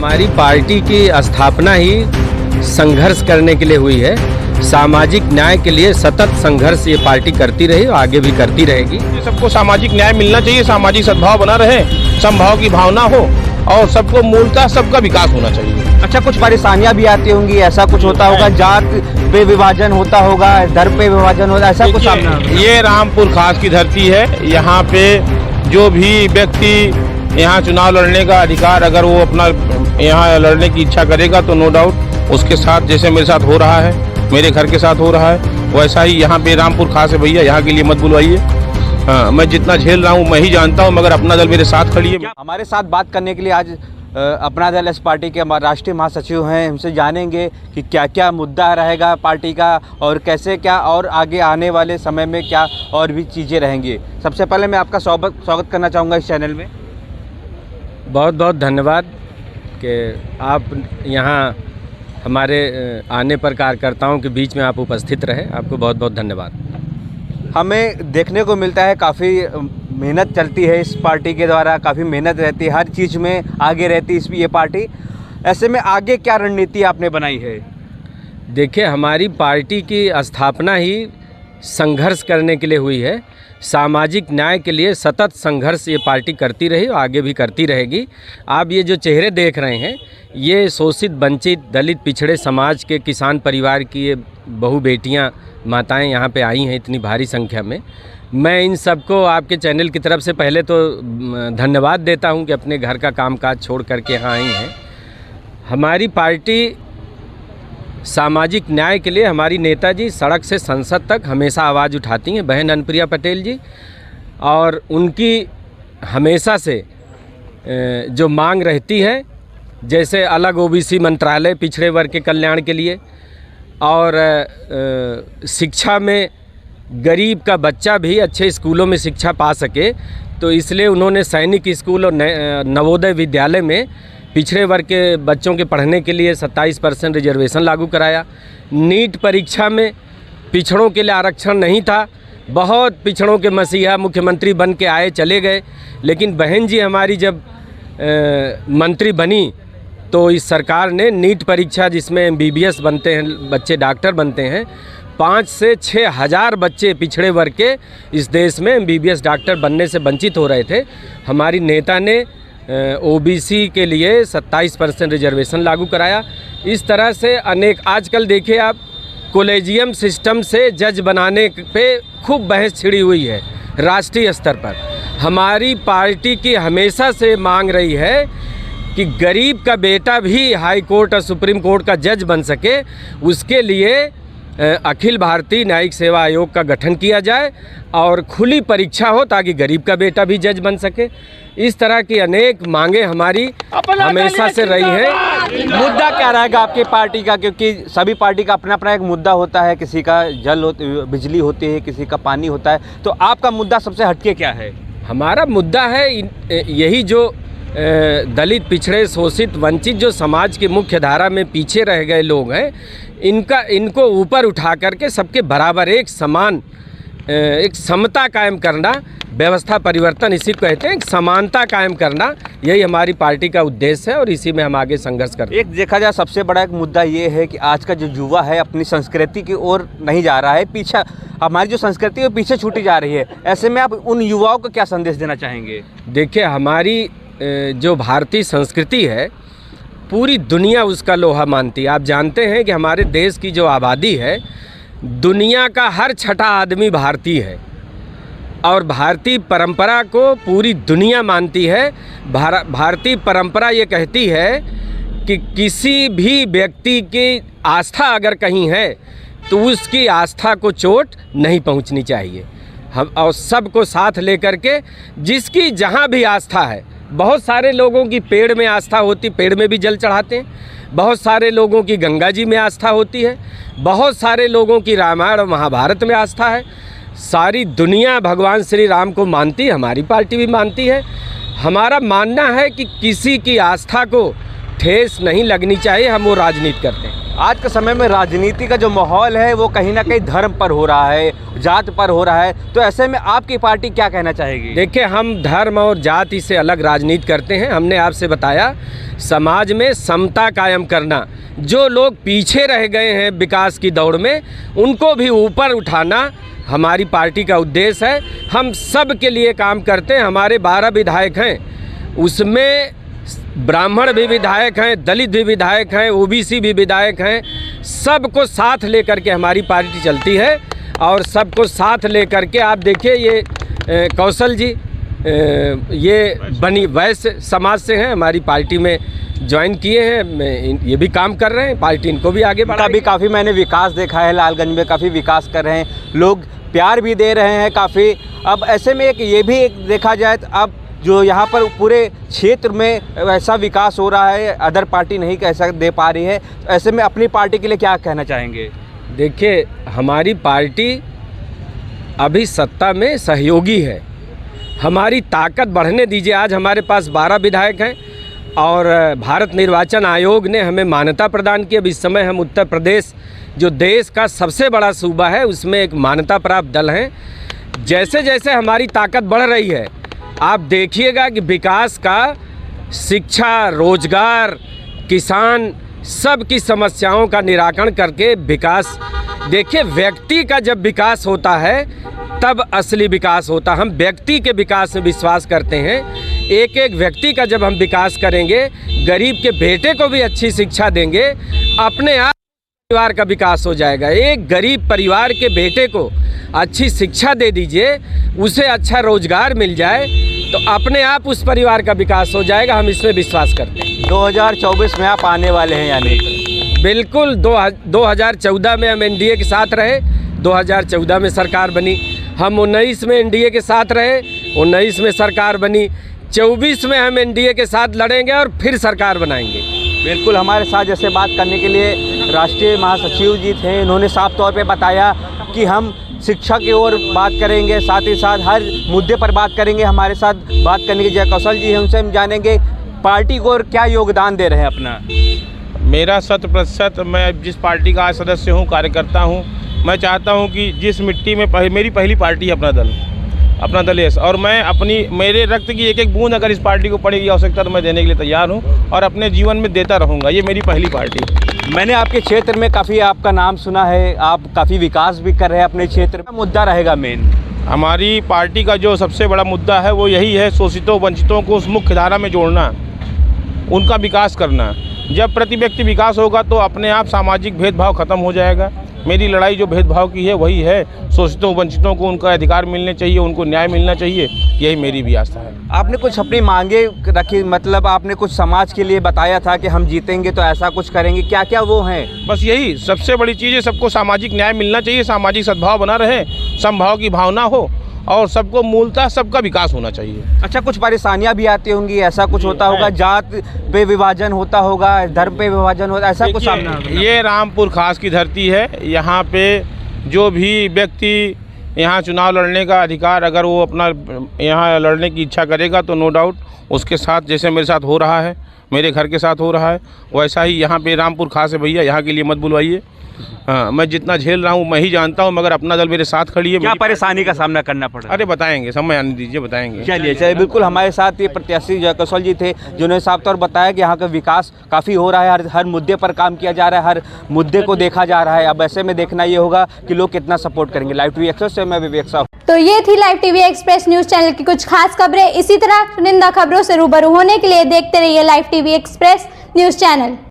हमारी पार्टी की स्थापना ही संघर्ष करने के लिए हुई है। सामाजिक न्याय के लिए सतत संघर्ष ये पार्टी करती रही और आगे भी करती रहेगी। सबको सामाजिक न्याय मिलना चाहिए, सामाजिक सद्भाव बना रहे, समभाव की भावना हो और सबको मूलतः सबका विकास होना चाहिए। अच्छा, कुछ परेशानियां भी आती होंगी, ऐसा कुछ होता होगा, जात पे विभाजन होता होगा, धर्म पे विभाजन होता, ऐसा कुछ सामना? ये रामपुर खास की धरती है। यहाँ पे जो भी व्यक्ति यहाँ चुनाव लड़ने का अधिकार, अगर वो अपना यहाँ लड़ने की इच्छा करेगा तो नो डाउट उसके साथ, जैसे मेरे साथ हो रहा है, मेरे घर के साथ हो रहा है, वैसा ही यहाँ पे रामपुर खास है। भैया यहाँ के लिए मत बुलवाइए। हाँ, मैं जितना झेल रहा हूँ मैं ही जानता हूँ, मगर अपना दल मेरे साथ खड़ी है। हमारे साथ बात करने के लिए आज अपना दल एस पार्टी के राष्ट्रीय महासचिव हैं। हमसे जानेंगे कि क्या क्या मुद्दा रहेगा पार्टी का और कैसे क्या और आगे आने वाले समय में क्या और भी चीज़ें रहेंगी। सबसे पहले मैं आपका स्वागत करना चाहूँगा इस चैनल में। बहुत बहुत धन्यवाद कि आप यहाँ हमारे आने पर कार्यकर्ताओं के बीच में आप उपस्थित रहे। आपको बहुत बहुत धन्यवाद। हमें देखने को मिलता है काफ़ी मेहनत चलती है इस पार्टी के द्वारा, काफ़ी मेहनत रहती है, हर चीज़ में आगे रहती है ये पार्टी। ऐसे में आगे क्या रणनीति आपने बनाई है? देखिए, हमारी पार्टी की स्थापना ही संघर्ष करने के लिए हुई है। सामाजिक न्याय के लिए सतत संघर्ष ये पार्टी करती रही और आगे भी करती रहेगी। आप ये जो चेहरे देख रहे हैं, ये शोषित, वंचित, दलित, पिछड़े समाज के किसान परिवार की ये बहू बेटियां, माताएं यहाँ पे आई हैं इतनी भारी संख्या में। मैं इन सबको आपके चैनल की तरफ से पहले तो धन्यवाद देता हूँ कि अपने घर का कामकाज छोड़ करके यहाँ आई हैं। हमारी पार्टी सामाजिक न्याय के लिए, हमारी नेताजी सड़क से संसद तक हमेशा आवाज़ उठाती हैं, बहन अनुप्रिया पटेल जी, और उनकी हमेशा से जो मांग रहती है, जैसे अलग ओबीसी मंत्रालय पिछड़े वर्ग के कल्याण के लिए, और शिक्षा में गरीब का बच्चा भी अच्छे स्कूलों में शिक्षा पा सके, तो इसलिए उन्होंने सैनिक स्कूल और नवोदय विद्यालय में पिछड़े वर्ग के बच्चों के पढ़ने के लिए 27% रिजर्वेशन लागू कराया। नीट परीक्षा में पिछड़ों के लिए आरक्षण नहीं था। बहुत पिछड़ों के मसीहा मुख्यमंत्री बन के आए चले गए, लेकिन बहन जी हमारी जब मंत्री बनी तो इस सरकार ने नीट परीक्षा, जिसमें MBBS बनते हैं बच्चे, डॉक्टर बनते हैं, 5 से 6 हज़ार बच्चे पिछड़े वर्ग के इस देश में MBBS डॉक्टर बनने से वंचित हो रहे थे। हमारी नेता ने OBC के लिए 27% रिजर्वेशन लागू कराया। इस तरह से अनेक, आजकल देखिए आप, कॉलेजियम सिस्टम से जज बनाने पे खूब बहस छिड़ी हुई है राष्ट्रीय स्तर पर। हमारी पार्टी की हमेशा से मांग रही है कि गरीब का बेटा भी हाई कोर्ट और सुप्रीम कोर्ट का जज बन सके। उसके लिए अखिल भारतीय न्यायिक सेवा आयोग का गठन किया जाए और खुली परीक्षा हो ताकि गरीब का बेटा भी जज बन सके। इस तरह की अनेक मांगे हमारी हमेशा से रही हैं। मुद्दा क्या रहेगा आपकी पार्टी का? क्योंकि सभी पार्टी का अपना अपना एक मुद्दा होता है, किसी का बिजली होती है, किसी का पानी होता है, तो आपका मुद्दा सबसे हटके क्या है? हमारा मुद्दा है यही, जो दलित, पिछड़े, शोषित, वंचित जो समाज की मुख्य धारा में पीछे रह गए लोग हैं, इनको ऊपर उठा करके सबके बराबर एक समान, एक समता कायम करना, व्यवस्था परिवर्तन इसी को कहते हैं, एक समानता कायम करना, यही हमारी पार्टी का उद्देश्य है और इसी में हम आगे संघर्ष करते हैं। एक देखा जाए सबसे बड़ा एक मुद्दा ये है कि आज का जो युवा है अपनी संस्कृति की ओर नहीं जा रहा है, पीछे, हमारी जो संस्कृति है पीछे छूटी जा रही है। ऐसे में आप उन युवाओं को क्या संदेश देना चाहेंगे? देखिए, हमारी जो भारतीय संस्कृति है पूरी दुनिया उसका लोहा मानती है। आप जानते हैं कि हमारे देश की जो आबादी है, दुनिया का हर छठा आदमी भारतीय है और भारतीय परंपरा को पूरी दुनिया मानती है। भारतीय परंपरा ये कहती है कि किसी भी व्यक्ति की आस्था अगर कहीं है तो उसकी आस्था को चोट नहीं पहुंचनी चाहिए। हम और सबको साथ लेकर के, जिसकी जहां भी आस्था है, बहुत सारे लोगों की पेड़ में आस्था होती, पेड़ में भी जल चढ़ाते हैं। बहुत सारे लोगों की गंगा जी में आस्था होती है। बहुत सारे लोगों की रामायण और महाभारत में आस्था है। सारी दुनिया भगवान श्री राम को मानती है, हमारी पार्टी भी मानती है। हमारा मानना है कि किसी की आस्था को ठेस नहीं लगनी चाहिए। हम वो राजनीति करते हैं। आज के समय में राजनीति का जो माहौल है वो कहीं ना कहीं धर्म पर हो रहा है, जात पर हो रहा है, तो ऐसे में आपकी पार्टी क्या कहना चाहेगी? देखिए, हम धर्म और जाति से अलग राजनीति करते हैं। हमने आपसे बताया समाज में समता कायम करना, जो लोग पीछे रह गए हैं विकास की दौड़ में उनको भी ऊपर उठाना हमारी पार्टी का उद्देश्य है। हम सब के लिए काम करते हैं। हमारे 12 विधायक हैं, उसमें ब्राह्मण भी विधायक हैं, दलित भी विधायक हैं, ओबीसी भी विधायक हैं। सबको साथ लेकर के हमारी पार्टी चलती है और सबको साथ लेकर के आप देखिए ये कौशल जी ये बनी वैश्य समाज से हैं, हमारी पार्टी में ज्वाइन किए हैं, ये भी काम कर रहे हैं, पार्टी इनको भी आगे बढ़ा। भी काफ़ी मैंने विकास देखा है, लालगंज में काफ़ी विकास कर रहे हैं, लोग प्यार भी दे रहे हैं काफ़ी। अब ऐसे में एक ये भी एक देखा जाए तो अब जो यहाँ पर पूरे क्षेत्र में ऐसा विकास हो रहा है, अदर पार्टी नहीं कैसा दे पा रही है, ऐसे में अपनी पार्टी के लिए क्या कहना चाहेंगे? देखिए, हमारी पार्टी अभी सत्ता में सहयोगी है, हमारी ताकत बढ़ने दीजिए। आज हमारे पास 12 विधायक हैं और भारत निर्वाचन आयोग ने हमें मान्यता प्रदान की। अब इस समय हम उत्तर प्रदेश जो देश का सबसे बड़ा सूबा है उसमें एक मान्यता प्राप्त दल हैं। जैसे जैसे हमारी ताकत बढ़ रही है आप देखिएगा कि विकास का, शिक्षा, रोजगार, किसान, सब की समस्याओं का निराकरण करके विकास। देखिए, व्यक्ति का जब विकास होता है तब असली विकास होता है। हम व्यक्ति के विकास में विश्वास करते हैं। एक एक व्यक्ति का जब हम विकास करेंगे, गरीब के बेटे को भी अच्छी शिक्षा देंगे, अपने आप परिवार का विकास हो जाएगा। एक गरीब परिवार के बेटे को अच्छी शिक्षा दे दीजिए, उसे अच्छा रोजगार मिल जाए तो अपने आप उस परिवार का विकास हो जाएगा। हम इसमें विश्वास करते हैं। 2024 में आप आने वाले हैं यानी? बिल्कुल। 2014 में हम एनडीए के साथ रहे, 2014 में सरकार बनी। हम 19 में एनडीए के साथ रहे, 19 में सरकार बनी। 24 में हम एनडीए के साथ लड़ेंगे और फिर सरकार बनाएंगे। बिल्कुल। हमारे साथ जैसे बात करने के लिए राष्ट्रीय महासचिव जी थे, इन्होंने साफ तौर पे बताया कि हम शिक्षा की ओर बात करेंगे, साथ ही साथ हर मुद्दे पर बात करेंगे। हमारे साथ बात करने के जय कौशल जी हैं, उनसे हम जानेंगे पार्टी को और क्या योगदान दे रहे हैं अपना। मेरा 100% मैं जिस पार्टी का आज सदस्य हूँ, कार्यकर्ता हूँ, मैं चाहता हूँ कि जिस मिट्टी में मेरी पहली पार्टी है अपना दल है, और मैं मेरे रक्त की एक एक बूंद अगर इस पार्टी को पड़ेगी आवश्यकता तो मैं देने के लिए तैयार हूँ और अपने जीवन में देता रहूँगा। ये मेरी पहली पार्टी। मैंने आपके क्षेत्र में काफ़ी आपका नाम सुना है, आप काफ़ी विकास भी कर रहे हैं अपने क्षेत्र में। मुद्दा रहेगा मेन हमारी पार्टी का जो सबसे बड़ा मुद्दा है वो यही है, शोषितों वंचितों को उस मुख्य धारा में जोड़ना, उनका विकास करना। जब प्रति व्यक्ति विकास होगा तो अपने आप सामाजिक भेदभाव खत्म हो जाएगा। मेरी लड़ाई जो भेदभाव की है वही है, शोषितों वंचितों को उनका अधिकार मिलने चाहिए, उनको न्याय मिलना चाहिए, यही मेरी भी आस्था है। आपने कुछ अपनी मांगे रखी, मतलब आपने कुछ समाज के लिए बताया था कि हम जीतेंगे तो ऐसा कुछ करेंगे, क्या क्या वो हैं? बस यही सबसे बड़ी चीज़ है, सबको सामाजिक न्याय मिलना चाहिए, सामाजिक सद्भाव बना रहे, समभाव की भावना हो और सबको मूलतः सबका विकास होना चाहिए। अच्छा, कुछ परेशानियां भी आती होंगी, ऐसा कुछ होता होगा, जात पे विभाजन होता होगा, धर्म पे विभाजन होता, ऐसा कुछ सामना होगा? ये रामपुर खास की धरती है, यहाँ पे जो भी व्यक्ति यहाँ चुनाव लड़ने का अधिकार, अगर वो अपना यहाँ लड़ने की इच्छा करेगा तो नो डाउट उसके साथ, जैसे मेरे साथ हो रहा है, मेरे घर के साथ हो रहा है, वैसा ही यहाँ पे रामपुर खास है भैया, यहाँ के लिए मत बुलवाइए। हाँ, मैं जितना झेल रहा हूँ मैं ही जानता हूँ, मगर अपना दल मेरे साथ खड़ी है। क्या परेशानी का सामना करना पड़ा? अरे बताएंगे, समय आने दीजिए, बताएंगे। चलिए बिल्कुल। हमारे साथ ये प्रत्याशी जय कौशल जी थे, जिन्होंने साफ तौर बताया कि यहाँ का विकास काफ़ी हो रहा है, हर मुद्दे पर काम किया जा रहा है, हर मुद्दे को देखा जा रहा है। अब ऐसे में देखना ये होगा कि लोग कितना सपोर्ट करेंगे। लाइव टीवी एक्सप्रेस से मैं विवेक साहू। तो ये थी live TV express news channel की कुछ खास खबरें। इसी तरह चुनिंदा खबरों से रूबरू होने के लिए देखते रहिए live TV express news channel.